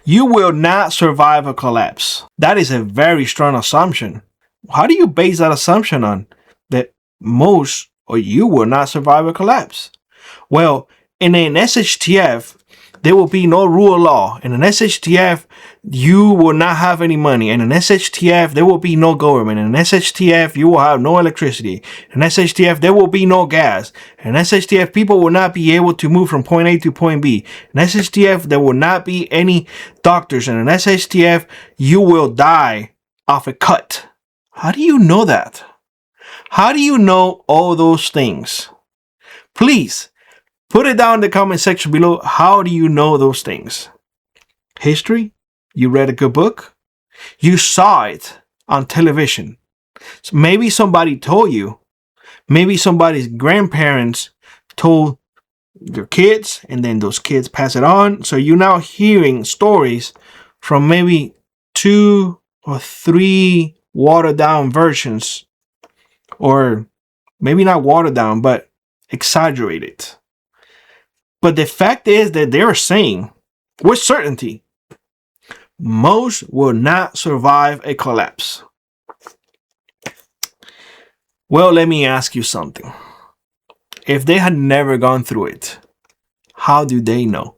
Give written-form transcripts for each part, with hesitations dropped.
You will not survive a collapse. That is a very strong assumption. How do you base that assumption on? That most or you will not survive a collapse. Well, in an SHTF, there will be no rule of law. In an SHTF, you will not have any money. In an SHTF, there will be no government. In an SHTF, you will have no electricity. In an SHTF, there will be no gas. In an SHTF, people will not be able to move from point A to point B. In an SHTF, there will not be any doctors. In an SHTF, you will die off a cut. How do you know that? How do you know all those things? Please, put it down in the comment section below. How do you know those things? History? You read a good book? You saw it on television. So maybe somebody told you. Maybe somebody's grandparents told their kids, and then those kids pass it on. So you're now hearing stories from maybe 2 or 3 watered down versions, or maybe not watered down, but exaggerated. But the fact is that they're saying with certainty, most will not survive a collapse. Well, let me ask you something. If they had never gone through it, how do they know?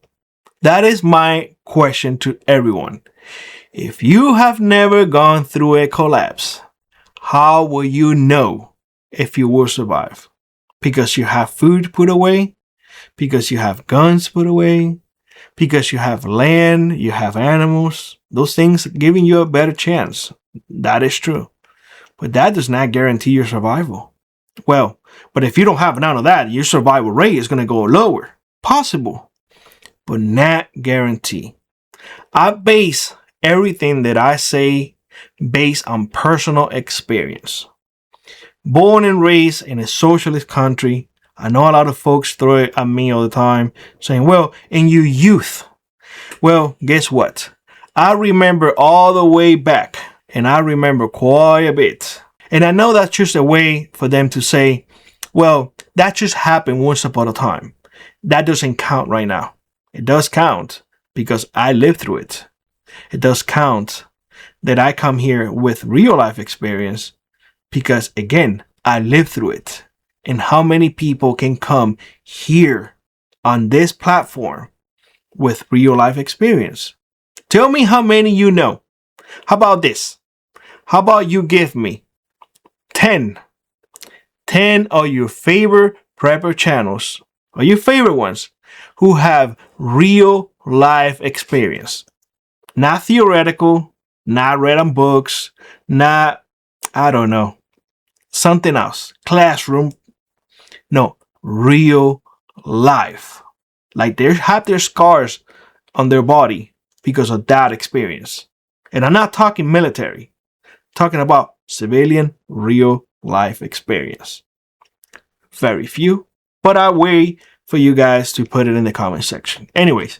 That is my question to everyone. If you have never gone through a collapse, how will you know if you will survive? Because you have food put away? Because you have guns put away? Because you have land, you have animals? Those things giving you a better chance. That is true. But that does not guarantee your survival. Well, but if you don't have none of that, your survival rate is going to go lower. Possible, but not guarantee. I base everything that I say based on personal experience. Born and raised in a socialist country, I know a lot of folks throw it at me all the time, saying, well, in your youth. Well, guess what? I remember all the way back, and I remember quite a bit. And I know that's just a way for them to say, well, that just happened once upon a time. That doesn't count right now. It does count because I lived through it. It does count that I come here with real life experience because, again, I lived through it. And how many people can come here on this platform with real life experience? Tell me how many you know. How about this? How about you give me 10 of your favorite prepper channels, or your favorite ones, who have real life experience. Not theoretical, not read on books, not, I don't know, something else, classroom. No, real life. Like they have their scars on their body because of that experience. And I'm not talking military, I'm talking about civilian, real life experience. Very few, but I wait for you guys to put it in the comment section. Anyways,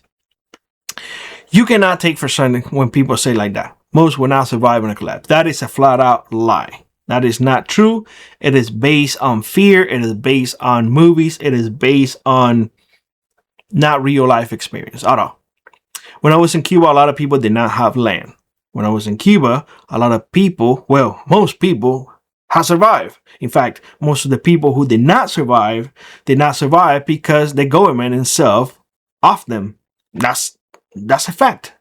you cannot take for certain when people say like that. Most will not survive in a collapse. That is a flat out lie. That is not true. It is based on fear. It is based on movies. It is based on not real life experience at all. When I was in Cuba, a lot of people did not have land. When I was in Cuba, a lot of people, well, most people have survived. In fact, most of the people who did not survive because the government itself off them. That's a fact.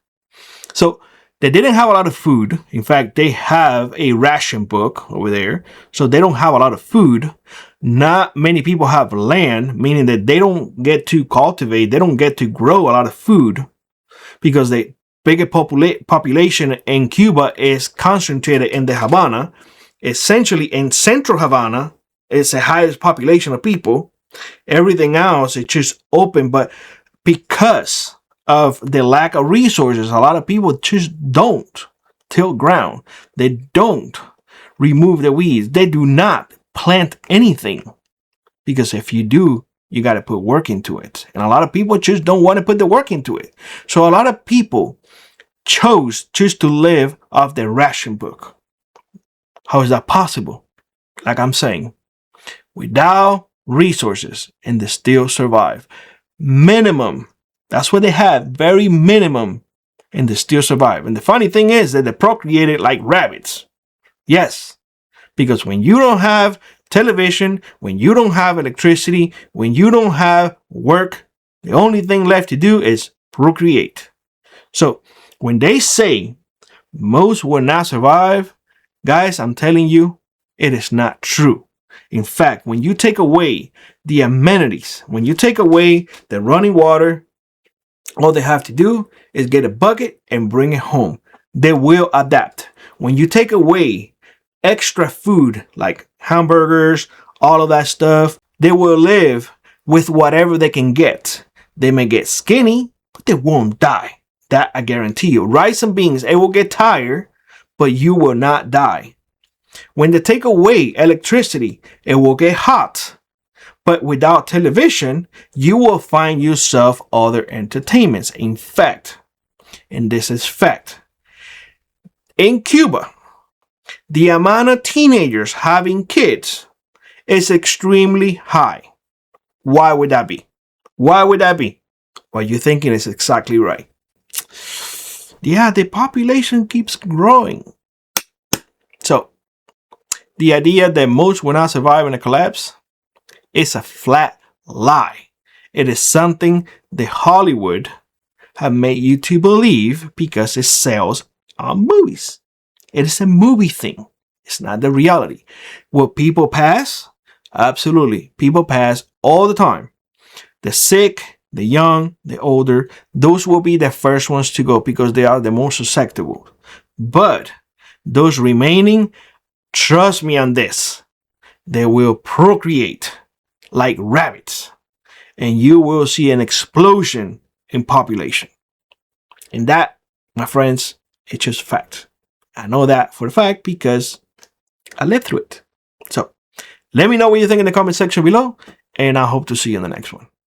So they didn't have a lot of food. In fact, they have a ration book over there. So they don't have a lot of food. Not many people have land, meaning that they don't get to cultivate, they don't get to grow a lot of food because the bigger population in Cuba is concentrated in the Havana. Essentially in central Havana, it's the highest population of people. Everything else is just open, but because of the lack of resources, a lot of people just don't till ground. They don't remove the weeds. They do not plant anything because if you do, you got to put work into it. And a lot of people just don't want to put the work into it. So a lot of people chose just to live off the ration book. How is that possible? Like I'm saying, without resources, and they still survive. Minimum. That's what they have. Very minimum and they still survive. And the funny thing is that they procreated like rabbits. Yes, because when you don't have television, when you don't have electricity, when you don't have work, the only thing left to do is procreate. So when they say most will not survive, guys, I'm telling you, it is not true. In fact, when you take away the amenities, when you take away the running water, all they have to do is get a bucket and bring it home. They will adapt. When you take away extra food like hamburgers, all of that stuff, they will live with whatever they can get. They may get skinny, but they won't die. That I guarantee you. Rice and beans, it will get tired, but you will not die. When they take away electricity, it will get hot. But without television, you will find yourself other entertainments. In fact, and this is fact, in Cuba, the amount of teenagers having kids is extremely high. Why would that be? Why would that be? Well, you're thinking is exactly right. Yeah, the population keeps growing. So, the idea that most will not survive in a collapse is a flat lie. It is something that Hollywood have made you to believe because it sells on movies. It is a movie thing. It's not the reality. Will people pass? Absolutely. People pass all the time. The sick, the young, the older, those will be the first ones to go because they are the most susceptible. But those remaining, trust me on this, they will procreate like rabbits, and you will see an explosion in population. And that, my friends, it's just fact. I know that for a fact because I lived through it. So let me know what you think in the comment section below, and I hope to see you in the next one.